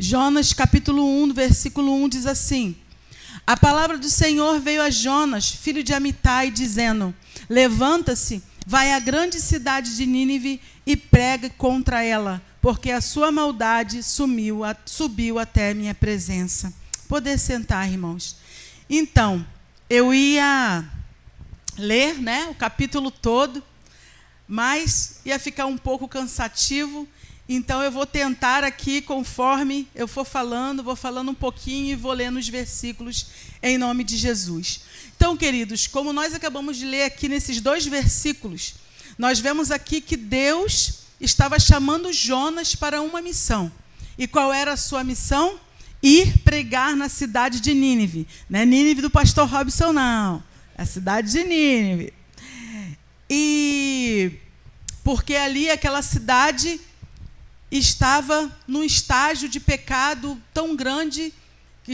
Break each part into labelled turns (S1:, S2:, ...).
S1: Jonas, capítulo 1, versículo 1, diz assim: a palavra do Senhor veio a Jonas, filho de Amitai, dizendo: levanta-se, vai à grande cidade de Nínive e prega contra ela, porque a sua maldade subiu até a minha presença. Poder sentar, irmãos. Então, eu ia ler, o capítulo todo, mas ia ficar um pouco cansativo. Então, eu vou tentar aqui, conforme eu for falando, vou falando um pouquinho e vou lendo os versículos em nome de Jesus. Então, queridos, como nós acabamos de ler aqui nesses 2 versículos, nós vemos aqui que Deus estava chamando Jonas para uma missão. E qual era a sua missão? Ir pregar na cidade de Nínive. Não é Nínive do pastor Robson, não. É a cidade de Nínive. E porque ali aquela cidade estava num estágio de pecado tão grande que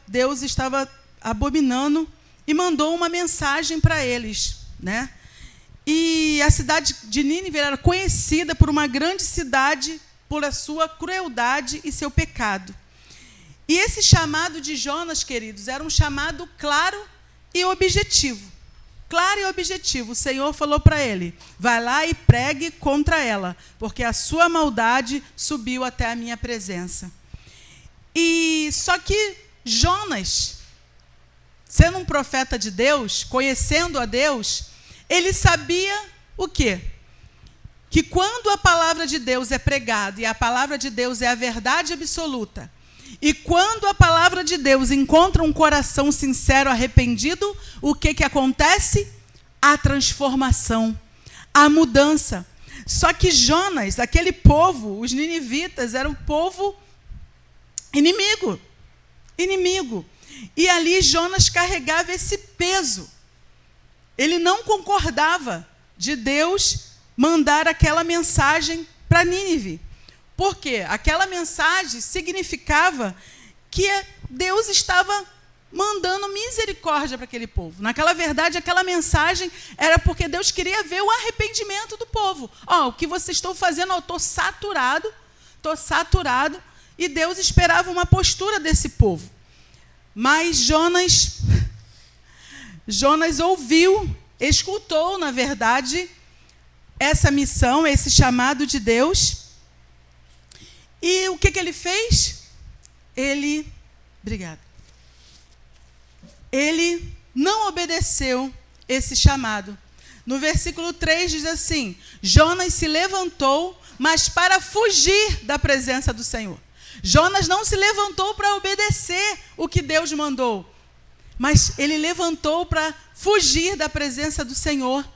S1: Deus estava abominando e mandou uma mensagem para eles, E a cidade de Nínive era conhecida por uma grande cidade por a sua crueldade e seu pecado. E esse chamado de Jonas, queridos, era um chamado claro e objetivo. Claro e objetivo. O Senhor falou para ele: vai lá e pregue contra ela, porque a sua maldade subiu até a minha presença. E só que Jonas, sendo um profeta de Deus, conhecendo a Deus, ele sabia o quê? Que quando a palavra de Deus é pregada, e a palavra de Deus é a verdade absoluta, e quando a palavra de Deus encontra um coração sincero, arrependido, o que acontece? A transformação, a mudança. Só que Jonas, aquele povo, os ninivitas, era um povo inimigo. E ali Jonas carregava esse peso. Ele não concordava de Deus mandar aquela mensagem para Nínive. Por quê? Aquela mensagem significava que Deus estava mandando misericórdia para aquele povo. Naquela verdade, aquela mensagem era porque Deus queria ver o arrependimento do povo. O que vocês estão fazendo? Eu estou saturado, e Deus esperava uma postura desse povo. Mas Jonas ouviu, escutou, na verdade, essa missão, esse chamado de Deus. E o que ele fez? Ele não obedeceu esse chamado. No versículo 3 diz assim: Jonas se levantou, mas para fugir da presença do Senhor. Jonas não se levantou para obedecer o que Deus mandou, mas ele levantou para fugir da presença do Senhor.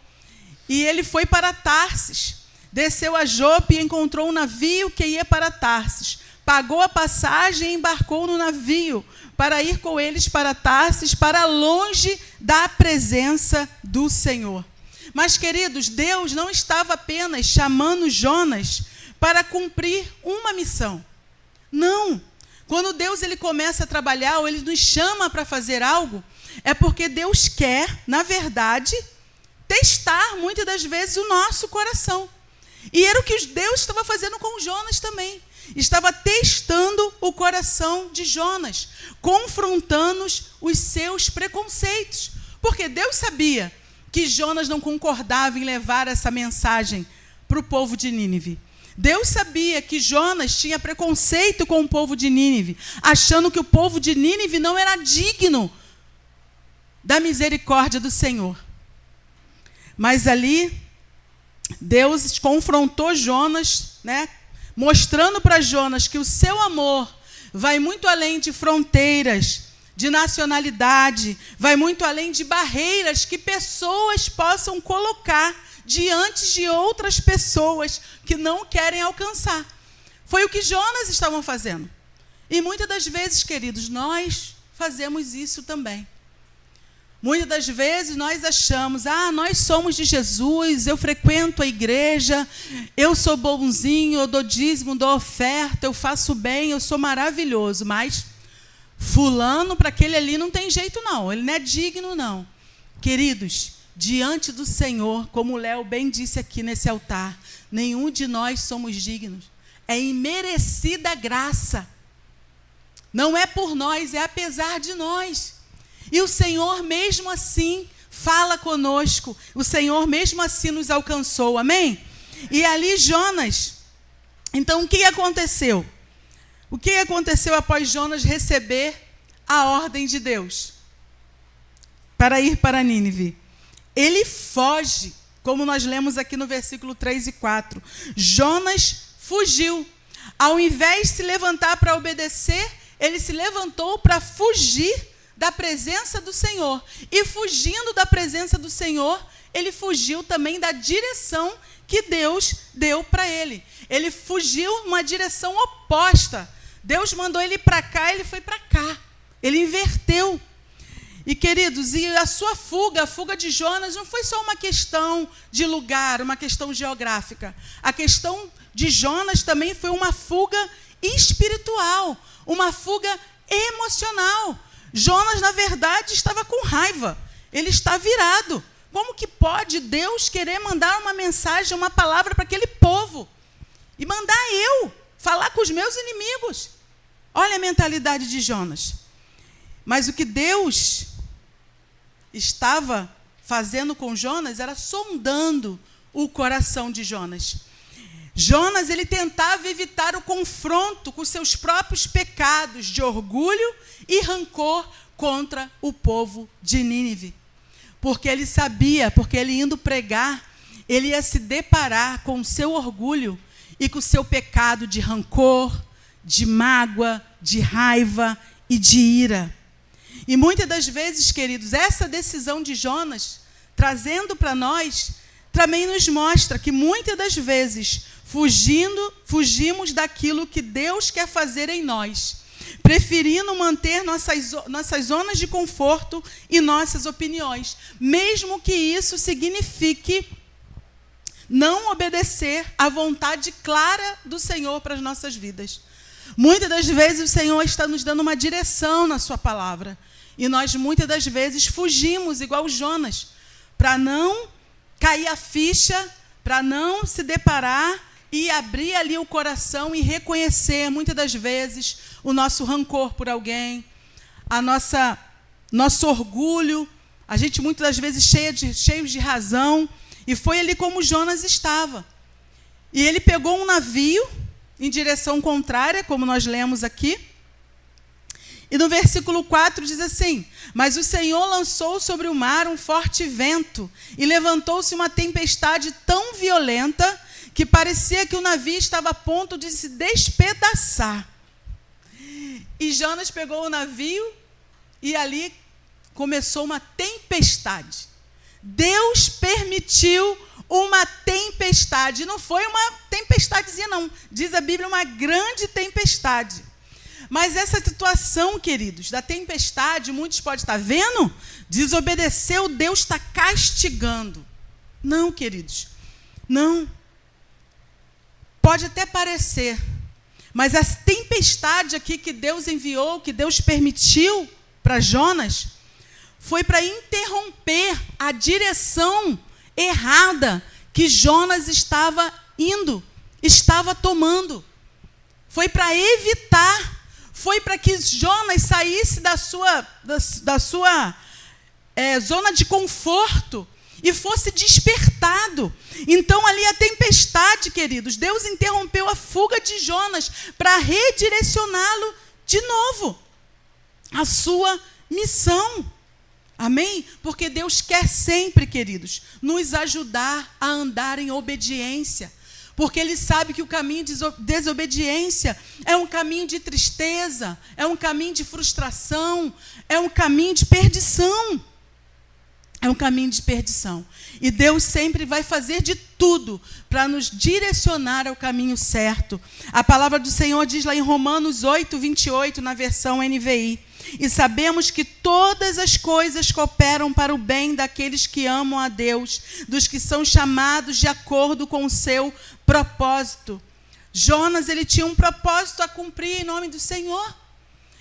S1: E ele foi para Tarsis. Desceu a Jope e encontrou um navio que ia para Tarsis. Pagou a passagem e embarcou no navio para ir com eles para Tarsis, para longe da presença do Senhor. Mas, queridos, Deus não estava apenas chamando Jonas para cumprir uma missão. Não. Quando Deus ele começa a trabalhar, ou ele nos chama para fazer algo, é porque Deus quer, na verdade, testar muitas das vezes o nosso coração. E era o que Deus estava fazendo com Jonas também. Estava testando o coração de Jonas, confrontando os seus preconceitos. Porque Deus sabia que Jonas não concordava em levar essa mensagem para o povo de Nínive. Deus sabia que Jonas tinha preconceito com o povo de Nínive, achando que o povo de Nínive não era digno da misericórdia do Senhor. Mas ali Deus confrontou Jonas, mostrando para Jonas que o seu amor vai muito além de fronteiras, de nacionalidade, vai muito além de barreiras que pessoas possam colocar diante de outras pessoas que não querem alcançar. Foi o que Jonas estava fazendo. E muitas das vezes, queridos, nós fazemos isso também. Muitas das vezes nós achamos, nós somos de Jesus, eu frequento a igreja, eu sou bonzinho, eu dou dízimo, dou oferta, eu faço bem, eu sou maravilhoso, mas fulano, para aquele ali não tem jeito não, ele não é digno não. Queridos, diante do Senhor, como o Léo bem disse aqui nesse altar, nenhum de nós somos dignos, é imerecida graça. Não é por nós, é apesar de nós. E o Senhor mesmo assim fala conosco. O Senhor mesmo assim nos alcançou, amém? E ali Jonas, então o que aconteceu? O que aconteceu após Jonas receber a ordem de Deus para ir para Nínive? Ele foge, como nós lemos aqui no versículo 3 e 4. Jonas fugiu. Ao invés de se levantar para obedecer, ele se levantou para fugir da presença do Senhor. E fugindo da presença do Senhor, ele fugiu também da direção que Deus deu para ele. Ele fugiu numa direção oposta. Deus mandou ele para cá, ele foi para cá. Ele inverteu. E, queridos, e a sua fuga, a fuga de Jonas, não foi só uma questão de lugar, uma questão geográfica. A questão de Jonas também foi uma fuga espiritual, uma fuga emocional. Jonas, na verdade, estava com raiva. Ele está virado. Como que pode Deus querer mandar uma mensagem, uma palavra para aquele povo? E mandar eu falar com os meus inimigos? Olha a mentalidade de Jonas. Mas o que Deus estava fazendo com Jonas era sondando o coração de Jonas. Jonas, ele tentava evitar o confronto com seus próprios pecados de orgulho e rancor contra o povo de Nínive. Porque ele sabia, porque ele indo pregar, ele ia se deparar com o seu orgulho e com o seu pecado de rancor, de mágoa, de raiva e de ira. E muitas das vezes, queridos, essa decisão de Jonas, trazendo para nós, também nos mostra que muitas das vezes fugimos daquilo que Deus quer fazer em nós, preferindo manter nossas zonas de conforto e nossas opiniões, mesmo que isso signifique não obedecer à vontade clara do Senhor para as nossas vidas. Muitas das vezes o Senhor está nos dando uma direção na sua palavra. E nós, muitas das vezes, fugimos, igual Jonas, para não cair a ficha, para não se deparar e abrir ali o coração e reconhecer, muitas das vezes, o nosso rancor por alguém, nosso orgulho, a gente, muitas das vezes, cheios de razão. E foi ali como Jonas estava. E ele pegou um navio em direção contrária, como nós lemos aqui. E no versículo 4 diz assim: mas o Senhor lançou sobre o mar um forte vento, e levantou-se uma tempestade tão violenta que parecia que o navio estava a ponto de se despedaçar. E Jonas pegou o navio e ali começou uma tempestade. Deus permitiu uma tempestade. Não foi uma tempestadezinha, não. Diz a Bíblia, uma grande tempestade. Mas essa situação, queridos, da tempestade, muitos podem estar vendo, desobedeceu, Deus está castigando. Não, queridos, não. Pode até parecer, mas a tempestade aqui que Deus enviou, que Deus permitiu para Jonas, foi para interromper a direção errada que Jonas estava tomando. Foi para evitar, foi para que Jonas saísse da sua zona de conforto e fosse despertado. Então, ali a tempestade, queridos, Deus interrompeu a fuga de Jonas para redirecioná-lo de novo à sua missão. Amém? Porque Deus quer sempre, queridos, nos ajudar a andar em obediência. Porque Ele sabe que o caminho de desobediência é um caminho de tristeza, é um caminho de frustração, é um caminho de perdição. É um caminho de perdição. E Deus sempre vai fazer de tudo para nos direcionar ao caminho certo. A palavra do Senhor diz lá em Romanos 8, 28, na versão NVI: e sabemos que todas as coisas cooperam para o bem daqueles que amam a Deus, dos que são chamados de acordo com o seu propósito. Jonas, ele tinha um propósito a cumprir em nome do Senhor.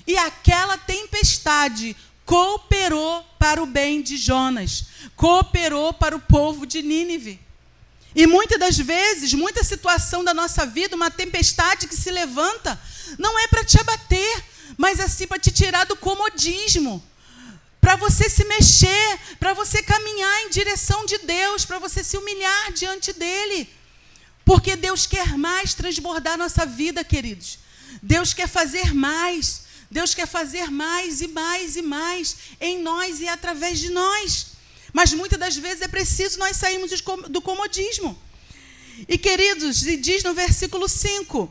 S1: E aquela tempestade cooperou para o bem de Jonas, cooperou para o povo de Nínive. E muitas das vezes, muita situação da nossa vida, uma tempestade que se levanta, não é para te abater, mas assim para te tirar do comodismo, para você se mexer, para você caminhar em direção de Deus, para você se humilhar diante dele. Porque Deus quer mais transbordar nossa vida, queridos. Deus quer fazer mais. Deus quer fazer mais e mais e mais em nós e através de nós. Mas muitas das vezes é preciso nós sairmos do comodismo. E, queridos, diz no versículo 5: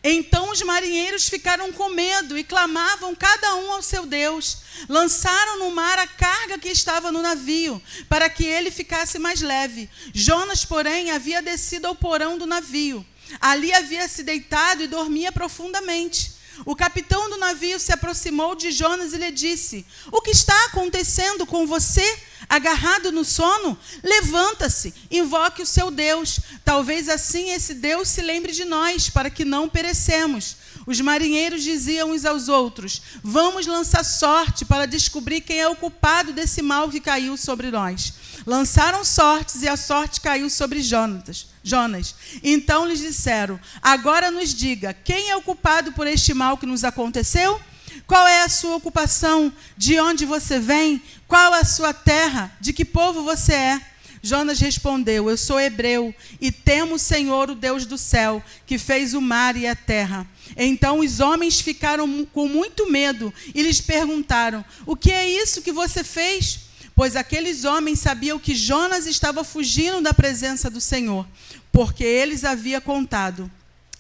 S1: então os marinheiros ficaram com medo e clamavam cada um ao seu Deus. Lançaram no mar a carga que estava no navio, para que ele ficasse mais leve. Jonas, porém, havia descido ao porão do navio. Ali havia se deitado e dormia profundamente. O capitão do navio se aproximou de Jonas e lhe disse: o que está acontecendo com você? Agarrado no sono? Levanta-se, invoque o seu Deus. Talvez assim esse Deus se lembre de nós, para que não perecemos. Os marinheiros diziam uns aos outros: vamos lançar sorte para descobrir quem é o culpado desse mal que caiu sobre nós. Lançaram sortes e a sorte caiu sobre Jonas. Então lhes disseram: agora nos diga, quem é o culpado por este mal que nos aconteceu? Qual é a sua ocupação? De onde você vem? Qual a sua terra? De que povo você é? Jonas respondeu: eu sou hebreu e temo o Senhor, o Deus do céu, que fez o mar e a terra. Então os homens ficaram com muito medo e lhes perguntaram: o que é isso que você fez? Pois aqueles homens sabiam que Jonas estava fugindo da presença do Senhor, porque eles havia contado.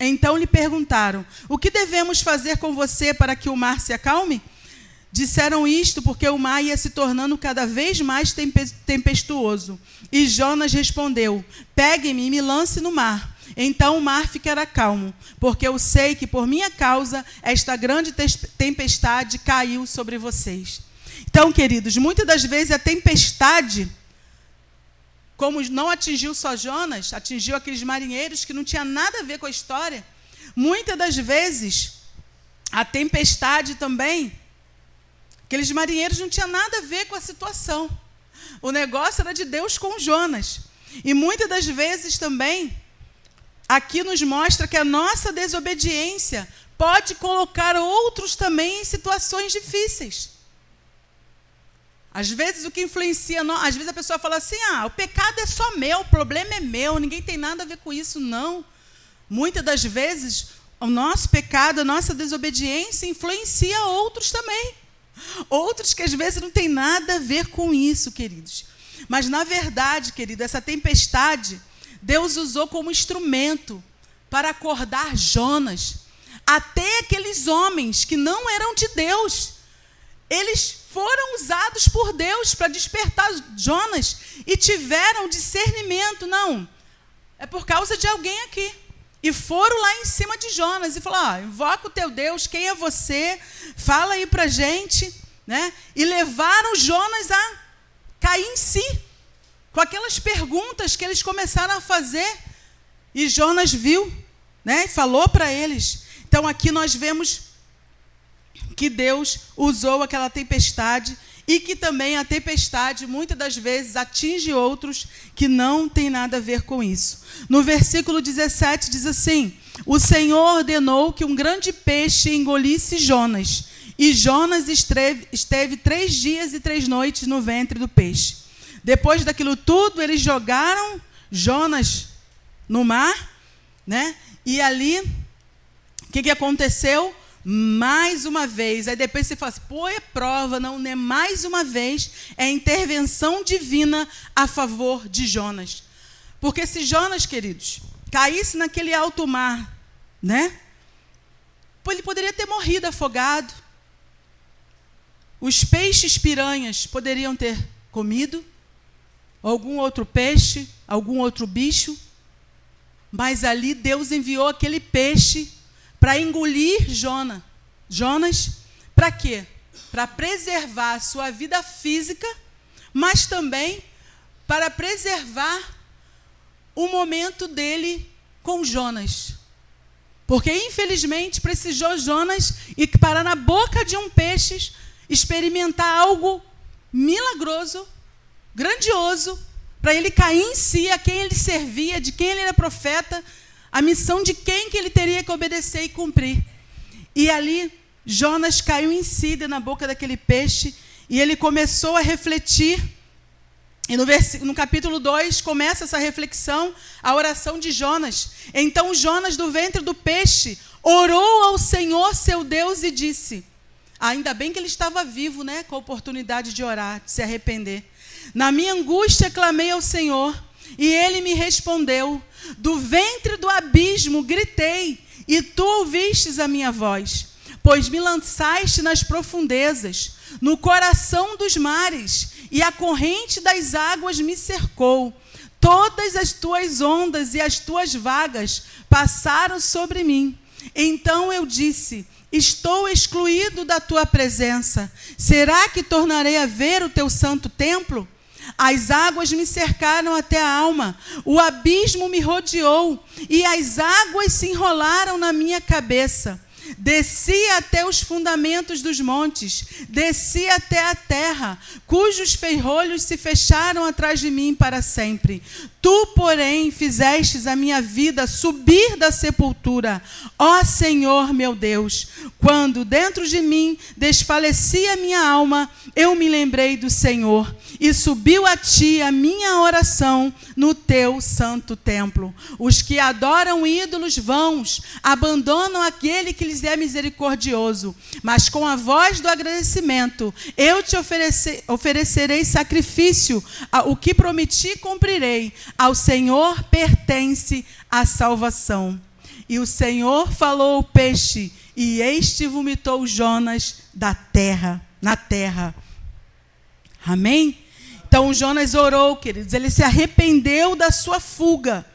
S1: Então lhe perguntaram: o que devemos fazer com você para que o mar se acalme? Disseram isto porque o mar ia se tornando cada vez mais tempestuoso. E Jonas respondeu: pegue-me e me lance no mar. Então o mar ficará calmo, porque eu sei que por minha causa esta grande tempestade caiu sobre vocês. Então, queridos, muitas das vezes a tempestade, como não atingiu só Jonas, atingiu aqueles marinheiros que não tinha nada a ver com a história. Muitas das vezes a tempestade também, aqueles marinheiros não tinham nada a ver com a situação. O negócio era de Deus com Jonas. E muitas das vezes também, aqui nos mostra que a nossa desobediência pode colocar outros também em situações difíceis. Às vezes o que influencia, às vezes a pessoa fala assim: o pecado é só meu, o problema é meu, ninguém tem nada a ver com isso. Não. Muitas das vezes o nosso pecado, a nossa desobediência influencia outros também. Outros que às vezes não tem nada a ver com isso, queridos. Mas na verdade, querido, essa tempestade, Deus usou como instrumento para acordar Jonas. Até aqueles homens que não eram de Deus, eles foram usados por Deus para despertar Jonas e tiveram discernimento. Não, é por causa de alguém aqui. E foram lá em cima de Jonas e falaram: invoca o teu Deus, quem é você? Fala aí para a gente. Né? E levaram Jonas a cair em si, com aquelas perguntas que eles começaram a fazer. E Jonas viu, né? E falou para eles. Então aqui nós vemos que Deus usou aquela tempestade e que também a tempestade muitas das vezes atinge outros que não tem nada a ver com isso. No versículo 17 diz assim: o Senhor ordenou que um grande peixe engolisse Jonas, e Jonas esteve 3 dias e 3 noites no ventre do peixe. Depois daquilo tudo, eles jogaram Jonas no mar, né? E ali, o que aconteceu? Mais uma vez, aí depois você fala assim: pô, é prova, não é mais uma vez, é intervenção divina a favor de Jonas. Porque se Jonas, queridos, caísse naquele alto mar, né? Pô, ele poderia ter morrido afogado. Os peixes piranhas poderiam ter comido, algum outro peixe, algum outro bicho, mas ali Deus enviou aquele peixe para engolir Jonas, para quê? Para preservar a sua vida física, mas também para preservar o momento dele com Jonas. Porque, infelizmente, precisou Jonas ir parar na boca de um peixe, experimentar algo milagroso, grandioso, para ele cair em si, a quem ele servia, de quem ele era profeta, a missão de quem que ele teria que obedecer e cumprir. E ali Jonas caiu em si na boca daquele peixe e ele começou a refletir. E no capítulo 2 começa essa reflexão, a oração de Jonas. Então Jonas, do ventre do peixe, orou ao Senhor seu Deus e disse, ainda bem que ele estava vivo, né, com a oportunidade de orar, de se arrepender. Na minha angústia clamei ao Senhor e ele me respondeu. Do ventre do abismo gritei e tu ouvistes a minha voz. Pois me lançaste nas profundezas, no coração dos mares, e a corrente das águas me cercou. Todas as tuas ondas e as tuas vagas passaram sobre mim. Então eu disse, estou excluído da tua presença. Será que tornarei a ver o teu santo templo? As águas me cercaram até a alma, o abismo me rodeou, e as águas se enrolaram na minha cabeça. Desci até os fundamentos dos montes, desci até a terra, cujos ferrolhos se fecharam atrás de mim para sempre. Tu, porém, fizestes a minha vida subir da sepultura, ó Senhor meu Deus. Quando dentro de mim desfalecia a minha alma, eu me lembrei do Senhor, e subiu a ti a minha oração no teu santo templo. Os que adoram ídolos vãos abandonam aquele que lhes é misericordioso, mas com a voz do agradecimento eu te oferecerei sacrifício, o que prometi cumprirei. Ao Senhor pertence a salvação. E o Senhor falou ao peixe, e este vomitou Jonas na terra. Amém? Então Jonas orou, queridos, ele se arrependeu da sua fuga,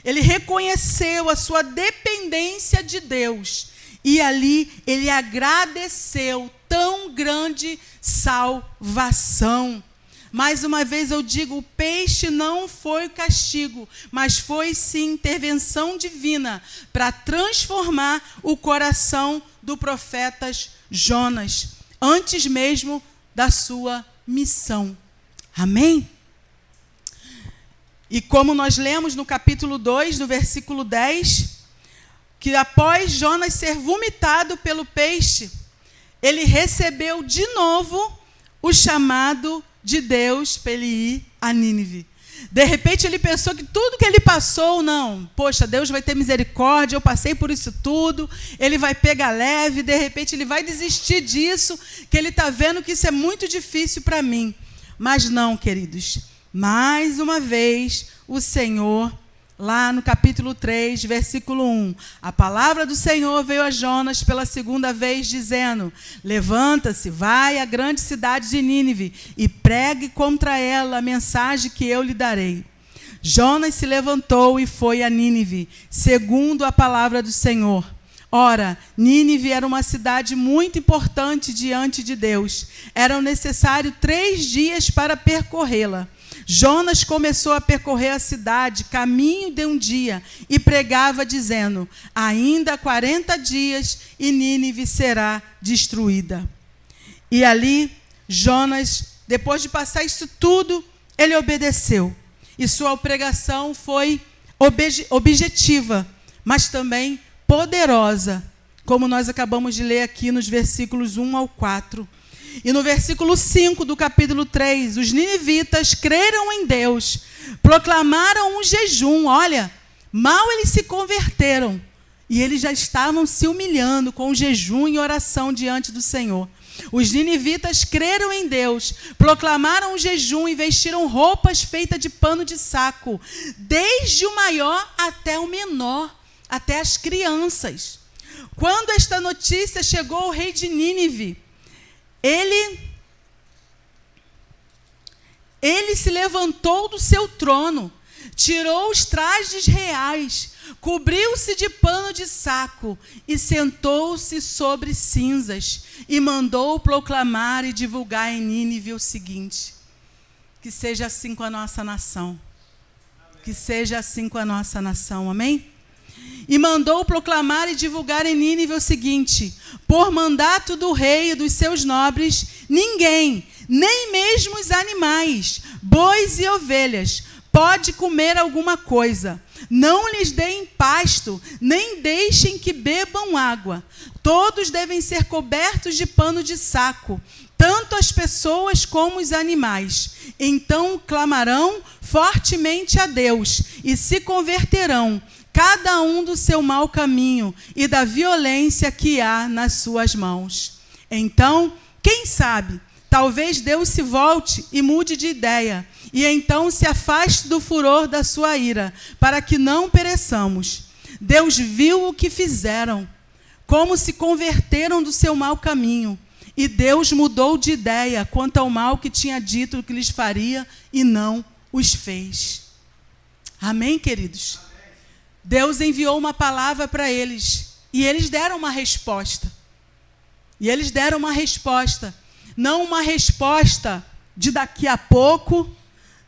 S1: ele reconheceu a sua dependência de Deus, e ali ele agradeceu tão grande salvação. Mais uma vez eu digo, o peixe não foi castigo, mas foi sim intervenção divina para transformar o coração do profeta Jonas, antes mesmo da sua missão. Amém? E como nós lemos no capítulo 2, no versículo 10, que após Jonas ser vomitado pelo peixe, ele recebeu de novo o chamado de Deus para ele ir a Nínive. De repente ele pensou que tudo que ele passou, não, poxa, Deus vai ter misericórdia, eu passei por isso tudo, ele vai pegar leve, de repente ele vai desistir disso, que ele está vendo que isso é muito difícil para mim. Mas não, queridos, mais uma vez o Senhor, lá no capítulo 3, versículo 1, a palavra do Senhor veio a Jonas pela segunda vez, dizendo, levanta-se, vai à grande cidade de Nínive e pregue contra ela a mensagem que eu lhe darei. Jonas se levantou e foi a Nínive, segundo a palavra do Senhor. Ora, Nínive era uma cidade muito importante diante de Deus. Eram necessários 3 dias para percorrê-la. Jonas começou a percorrer a cidade, caminho de um dia, e pregava dizendo, ainda 40 dias e Nínive será destruída. E ali, Jonas, depois de passar isso tudo, ele obedeceu. E sua pregação foi objetiva, mas também poderosa, como nós acabamos de ler aqui nos versículos 1 ao 4. E no versículo 5 do capítulo 3, os ninivitas creram em Deus, proclamaram um jejum. Olha, mal eles se converteram, e eles já estavam se humilhando com jejum e oração diante do Senhor. Os ninivitas creram em Deus, proclamaram um jejum e vestiram roupas feitas de pano de saco, desde o maior até o menor, até as crianças. Quando esta notícia chegou ao rei de Nínive, ele se levantou do seu trono, tirou os trajes reais, cobriu-se de pano de saco e sentou-se sobre cinzas e mandou proclamar e divulgar em Nínive o seguinte: que seja assim com a nossa nação. Que seja assim com a nossa nação, amém? E mandou proclamar e divulgar em Nínive o seguinte: por mandato do rei e dos seus nobres, ninguém, nem mesmo os animais, bois e ovelhas, pode comer alguma coisa. Não lhes deem pasto, nem deixem que bebam água. Todos devem ser cobertos de pano de saco, tanto as pessoas como os animais. Então clamarão fortemente a Deus e se converterão, cada um do seu mau caminho e da violência que há nas suas mãos. Então, quem sabe, talvez Deus se volte e mude de ideia, e então se afaste do furor da sua ira, para que não pereçamos. Deus viu o que fizeram, como se converteram do seu mau caminho, e Deus mudou de ideia quanto ao mal que tinha dito que lhes faria, e não os fez. Amém, queridos? Amém. Deus enviou uma palavra para eles, e eles deram uma resposta. Não uma resposta de daqui a pouco,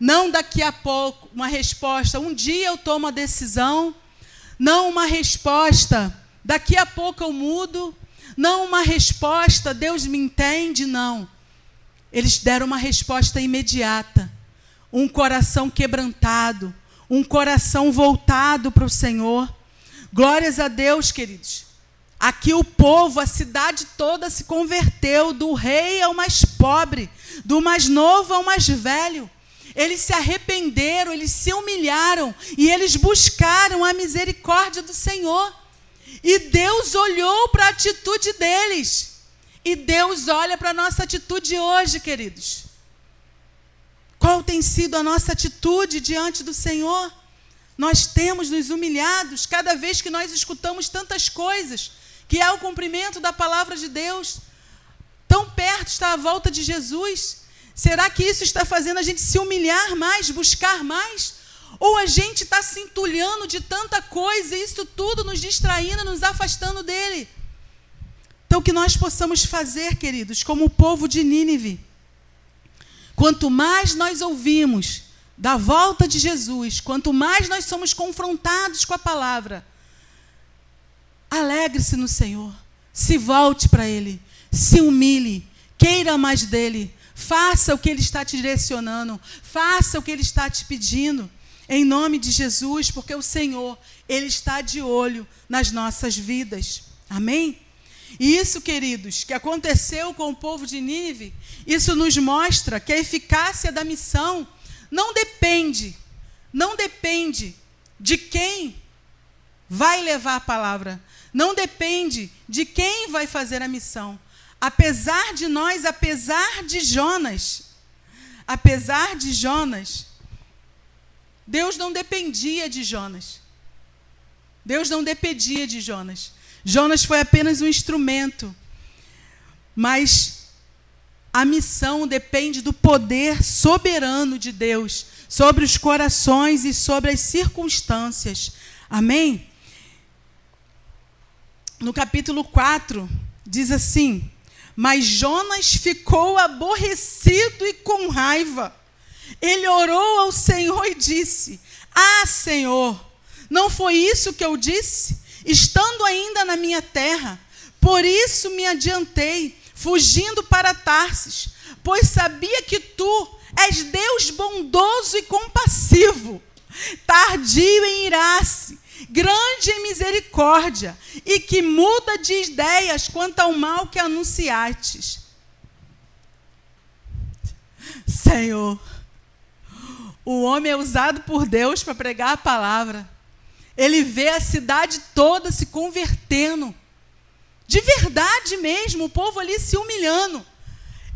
S1: não daqui a pouco, uma resposta, um dia eu tomo a decisão, não uma resposta, daqui a pouco eu mudo, não uma resposta, Deus me entende, não. Eles deram uma resposta imediata, um coração quebrantado, um coração voltado para o Senhor. Glórias a Deus, queridos. Aqui o povo, a cidade toda se converteu, do rei ao mais pobre, do mais novo ao mais velho. Eles se arrependeram, eles se humilharam e eles buscaram a misericórdia do Senhor. E Deus olhou para a atitude deles. E Deus olha para a nossa atitude hoje, queridos. Qual tem sido a nossa atitude diante do Senhor? Nós temos nos humilhados cada vez que nós escutamos tantas coisas, que é o cumprimento da palavra de Deus. Tão perto está a volta de Jesus. Será que isso está fazendo a gente se humilhar mais, buscar mais? Ou a gente está se entulhando de tanta coisa e isso tudo nos distraindo, nos afastando dele? Então, que nós possamos fazer, queridos, como o povo de Nínive. Quanto mais nós ouvimos da volta de Jesus, quanto mais nós somos confrontados com a palavra, alegre-se no Senhor, se volte para Ele, se humilhe, queira mais dEle, faça o que Ele está te direcionando, faça o que Ele está te pedindo, em nome de Jesus, porque o Senhor, Ele está de olho nas nossas vidas. Amém? E isso, queridos, que aconteceu com o povo de Nínive, isso nos mostra que a eficácia da missão não depende de quem vai levar a palavra, não depende de quem vai fazer a missão. Apesar de Jonas, Deus não dependia de Jonas. Jonas foi apenas um instrumento. Mas a missão depende do poder soberano de Deus sobre os corações e sobre as circunstâncias. Amém? No capítulo 4, diz assim: mas Jonas ficou aborrecido e com raiva. Ele orou ao Senhor e disse: ah, Senhor, não foi isso que eu disse, estando ainda na minha terra? Por isso me adiantei, fugindo para Tarsis, pois sabia que tu és Deus bondoso e compassivo, tardio em irar-se, grande em misericórdia, e que muda de ideias quanto ao mal que anunciastes. Senhor, o homem é usado por Deus para pregar a palavra. Ele vê a cidade toda se convertendo. De verdade mesmo, o povo ali se humilhando.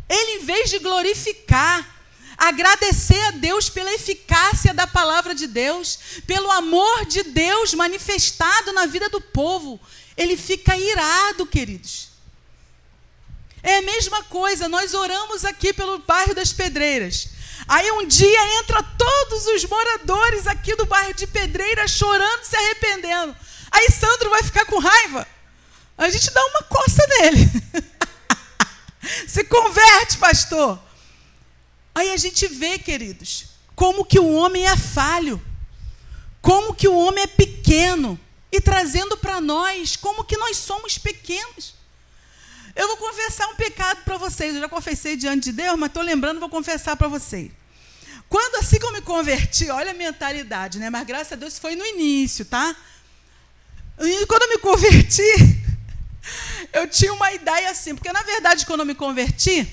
S1: Ele, em vez de glorificar, agradecer a Deus pela eficácia da palavra de Deus, pelo amor de Deus manifestado na vida do povo, ele fica irado, queridos. É a mesma coisa, nós oramos aqui pelo bairro das Pedreiras. Aí um dia entra todos os moradores aqui do bairro de Pedreiras chorando, se arrependendo. Aí Sandro vai ficar com raiva. A gente dá uma coça nele. Se converte, pastor. Aí a gente vê, queridos, como que o homem é falho, como que o homem é pequeno, e trazendo para nós como que nós somos pequenos. Eu vou confessar um pecado para vocês. Eu já confessei diante de Deus, mas estou lembrando, vou confessar para vocês. Quando assim que eu me converti, olha a mentalidade, né? Mas graças a Deus foi no início, tá? E quando eu me converti, Eu tinha uma ideia assim, porque na verdade quando eu me converti,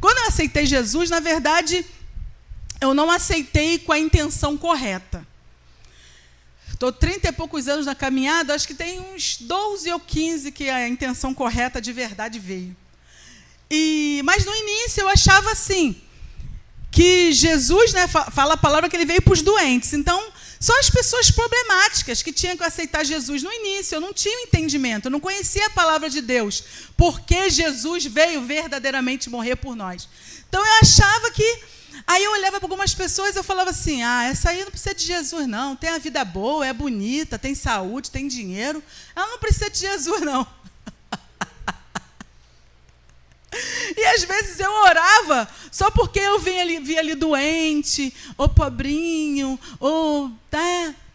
S1: quando eu aceitei Jesus, na verdade eu não aceitei com a intenção correta. Estou 30 e poucos anos na caminhada, acho que tem uns 12 ou 15 que a intenção correta de verdade veio. Mas no início eu achava assim, que Jesus, né, fala a palavra que ele veio para os doentes. Então, só as pessoas problemáticas que tinham que aceitar Jesus no início. Eu não tinha entendimento, eu não conhecia a palavra de Deus, porque Jesus veio verdadeiramente morrer por nós. Então eu achava que... Aí eu olhava para algumas pessoas e eu falava assim, essa aí não precisa de Jesus não, tem a vida boa, é bonita, tem saúde, tem dinheiro, ela não precisa de Jesus não. E às vezes eu orava só porque eu via ali doente, ou pobrinho, ou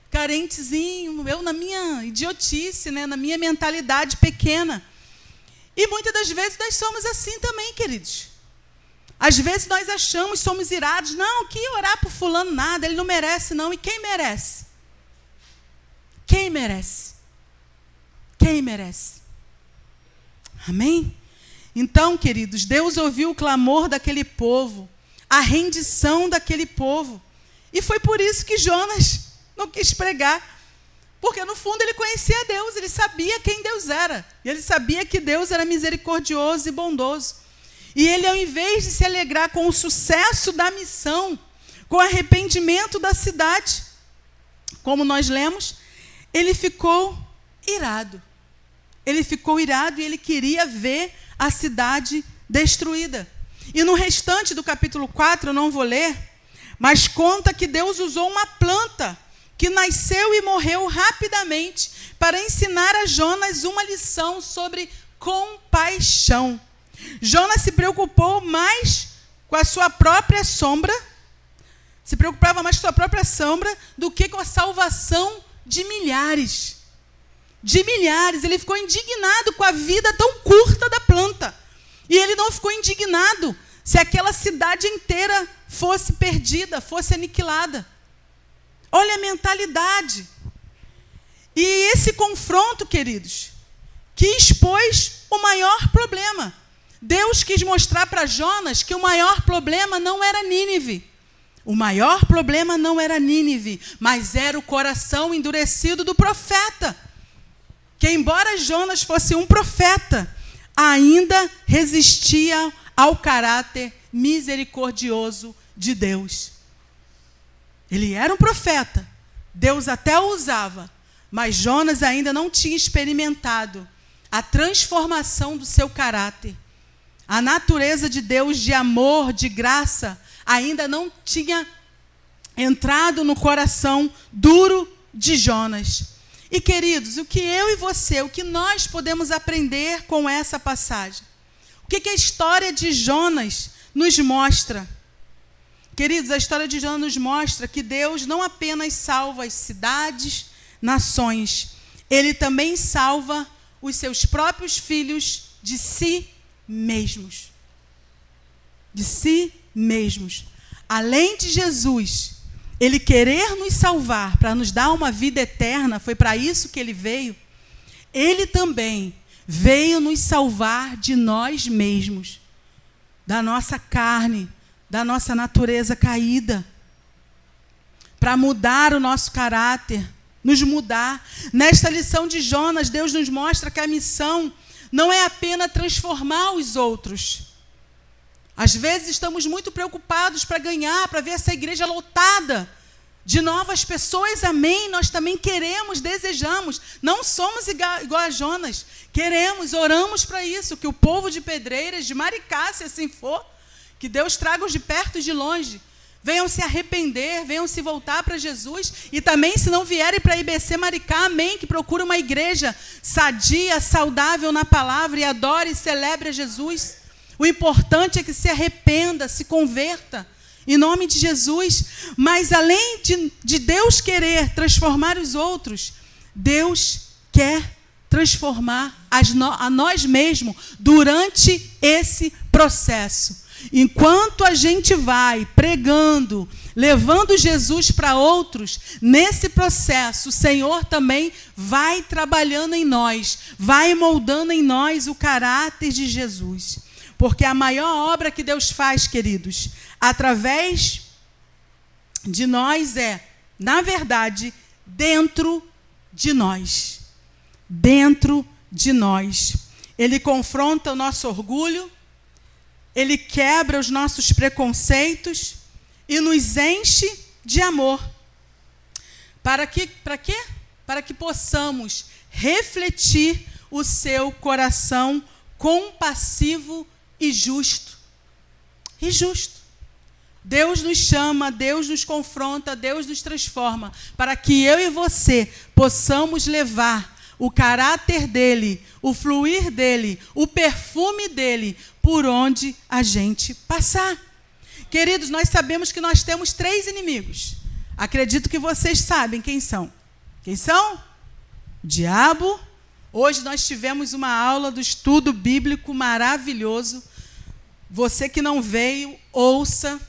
S1: carentezinho, eu na minha idiotice, né, na minha mentalidade pequena. E muitas das vezes nós somos assim também, queridos. Às vezes nós achamos, somos irados, não, que orar por fulano nada, ele não merece não. E quem merece? Quem merece? Quem merece? Amém? Então, queridos, Deus ouviu o clamor daquele povo, a rendição daquele povo. E foi por isso que Jonas não quis pregar. Porque, no fundo, ele conhecia Deus, ele sabia quem Deus era. E ele sabia que Deus era misericordioso e bondoso. E ele, ao invés de se alegrar com o sucesso da missão, com o arrependimento da cidade, como nós lemos, ele ficou irado. Ele ficou irado e ele queria ver a cidade destruída. E no restante do capítulo 4, eu não vou ler, mas conta que Deus usou uma planta que nasceu e morreu rapidamente para ensinar a Jonas uma lição sobre compaixão. Jonas se preocupou mais com a sua própria sombra, se preocupava mais com a sua própria sombra do que com a salvação de milhares. De milhares. Ele ficou indignado com a vida tão curta da planta. E ele não ficou indignado se aquela cidade inteira fosse perdida, fosse aniquilada. Olha a mentalidade. E esse confronto, queridos, que expôs o maior problema. Deus quis mostrar para Jonas que o maior problema não era Nínive. O maior problema não era Nínive, mas era o coração endurecido do profeta. Que embora Jonas fosse um profeta, ainda resistia ao caráter misericordioso de Deus. Ele era um profeta, Deus até o usava, mas Jonas ainda não tinha experimentado a transformação do seu caráter. A natureza de Deus, de amor, de graça, ainda não tinha entrado no coração duro de Jonas. E, queridos, o que eu e você, o que nós podemos aprender com essa passagem? O que a história de Jonas nos mostra? Queridos, a história de Jonas nos mostra que Deus não apenas salva as cidades, nações, Ele também salva os seus próprios filhos de si mesmos. De si mesmos. Além de Jesus, Ele querer nos salvar para nos dar uma vida eterna, foi para isso que Ele veio, Ele também veio nos salvar de nós mesmos, da nossa carne, da nossa natureza caída, para mudar o nosso caráter, nos mudar. Nesta lição de Jonas, Deus nos mostra que a missão não é apenas transformar os outros. Às vezes estamos muito preocupados para ganhar, para ver essa igreja lotada de novas pessoas, amém, nós também queremos, desejamos, não somos igual a Jonas, queremos, oramos para isso, que o povo de Pedreiras, de Maricá, se assim for, que Deus traga os de perto e de longe, venham se arrepender, venham se voltar para Jesus, e também se não vierem para a IBC Maricá, amém, que procure uma igreja sadia, saudável na palavra, e adore e celebre a Jesus. O importante é que se arrependa, se converta, em nome de Jesus. Mas além de Deus querer transformar os outros, Deus quer transformar a nós mesmos durante esse processo. Enquanto a gente vai pregando, levando Jesus para outros, nesse processo, o Senhor também vai trabalhando em nós, vai moldando em nós o caráter de Jesus. Porque a maior obra que Deus faz, queridos, através de nós na verdade, dentro de nós. Dentro de nós. Ele confronta o nosso orgulho, ele quebra os nossos preconceitos e nos enche de amor. Para quê? Para que possamos refletir o seu coração compassivo e justo. E justo. Deus nos chama, Deus nos confronta, Deus nos transforma, para que eu e você possamos levar o caráter dele, o fluir dele, o perfume dele, por onde a gente passar. Queridos, nós sabemos que nós temos 3 inimigos. Acredito que vocês sabem quem são. Quem são? O diabo. Hoje nós tivemos uma aula do estudo bíblico maravilhoso. Você que não veio, ouça.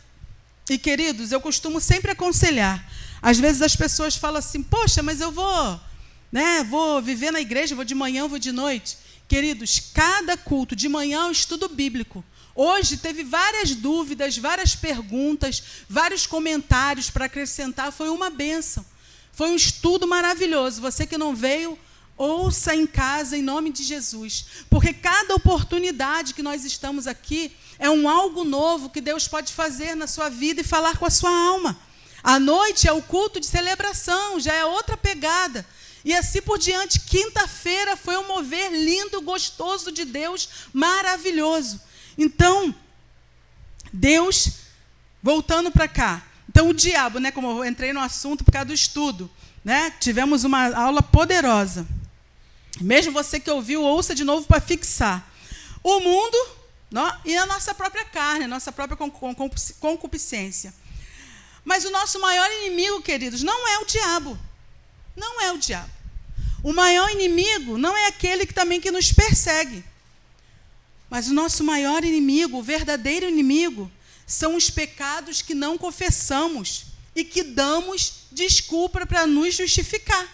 S1: E, queridos, eu costumo sempre aconselhar. Às vezes as pessoas falam assim, poxa, mas eu vou viver na igreja, vou de manhã, vou de noite. Queridos, cada culto, de manhã é um estudo bíblico. Hoje teve várias dúvidas, várias perguntas, vários comentários para acrescentar. Foi uma bênção. Foi um estudo maravilhoso. Você que não veio, ouça em casa, em nome de Jesus. Porque cada oportunidade que nós estamos aqui é algo novo que Deus pode fazer na sua vida e falar com a sua alma. À noite é o culto de celebração, já é outra pegada. E assim por diante, quinta-feira foi um mover lindo, gostoso de Deus, maravilhoso. Então, Deus, voltando para cá. Então, o diabo, como eu entrei no assunto por causa do estudo, tivemos uma aula poderosa. Mesmo você que ouviu, ouça de novo para fixar. O mundo e a nossa própria carne, a nossa própria concupiscência. Mas o nosso maior inimigo, queridos, não é o diabo. Não é o diabo. O maior inimigo não é aquele que nos persegue. Mas o nosso maior inimigo, o verdadeiro inimigo, são os pecados que não confessamos e que damos desculpa para nos justificar.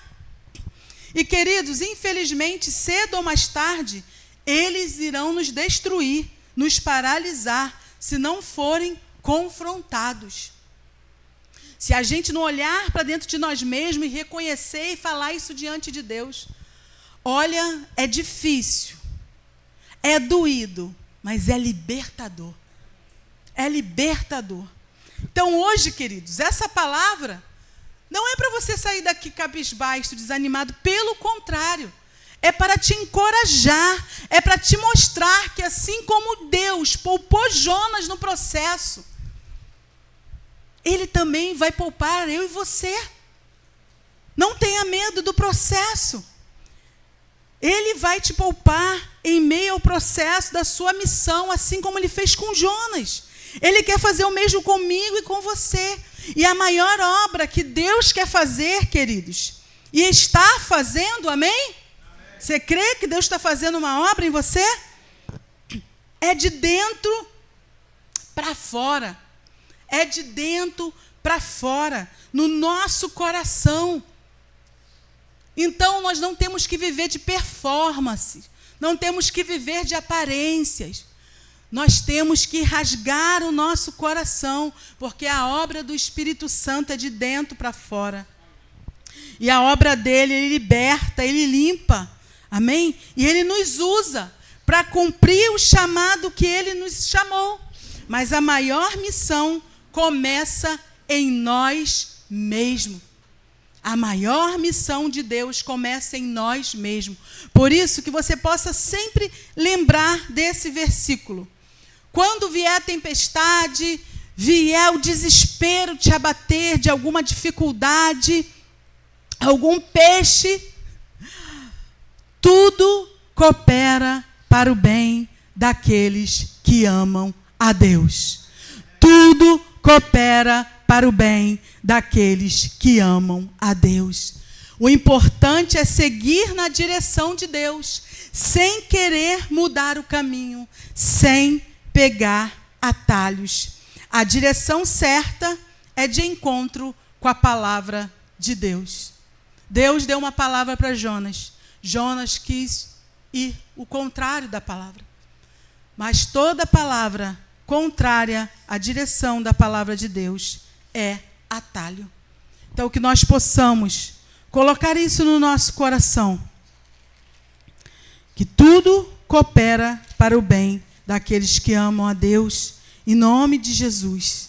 S1: E, queridos, infelizmente, cedo ou mais tarde, eles irão nos destruir, nos paralisar, se não forem confrontados. Se a gente não olhar para dentro de nós mesmos e reconhecer e falar isso diante de Deus, olha, é difícil, é doído, mas é libertador. É libertador. Então, hoje, queridos, essa palavra não é para você sair daqui cabisbaixo, desanimado, pelo contrário. É para te encorajar, é para te mostrar que assim como Deus poupou Jonas no processo, Ele também vai poupar eu e você. Não tenha medo do processo. Ele vai te poupar em meio ao processo da sua missão, assim como Ele fez com Jonas. Ele quer fazer o mesmo comigo e com você. E a maior obra que Deus quer fazer, queridos, e está fazendo, amém? Você crê que Deus está fazendo uma obra em você? É de dentro para fora. É de dentro para fora, no nosso coração. Então, nós não temos que viver de performance, não temos que viver de aparências. Nós temos que rasgar o nosso coração, porque a obra do Espírito Santo é de dentro para fora. E a obra dele, ele liberta, ele limpa. Amém? E ele nos usa para cumprir o chamado que ele nos chamou. Mas a maior missão começa em nós mesmos. A maior missão de Deus começa em nós mesmos. Por isso que você possa sempre lembrar desse versículo. Quando vier a tempestade, vier o desespero te abater de alguma dificuldade, algum peixe, tudo coopera para o bem daqueles que amam a Deus. Tudo coopera para o bem daqueles que amam a Deus. O importante é seguir na direção de Deus, sem querer mudar o caminho, sem pegar atalhos. A direção certa é de encontro com a palavra de Deus. Deus deu uma palavra para Jonas. Jonas quis ir o contrário da palavra. Mas toda palavra contrária à direção da palavra de Deus é atalho. Então, que nós possamos colocar isso no nosso coração. Que tudo coopera para o bem daqueles que amam a Deus, em nome de Jesus.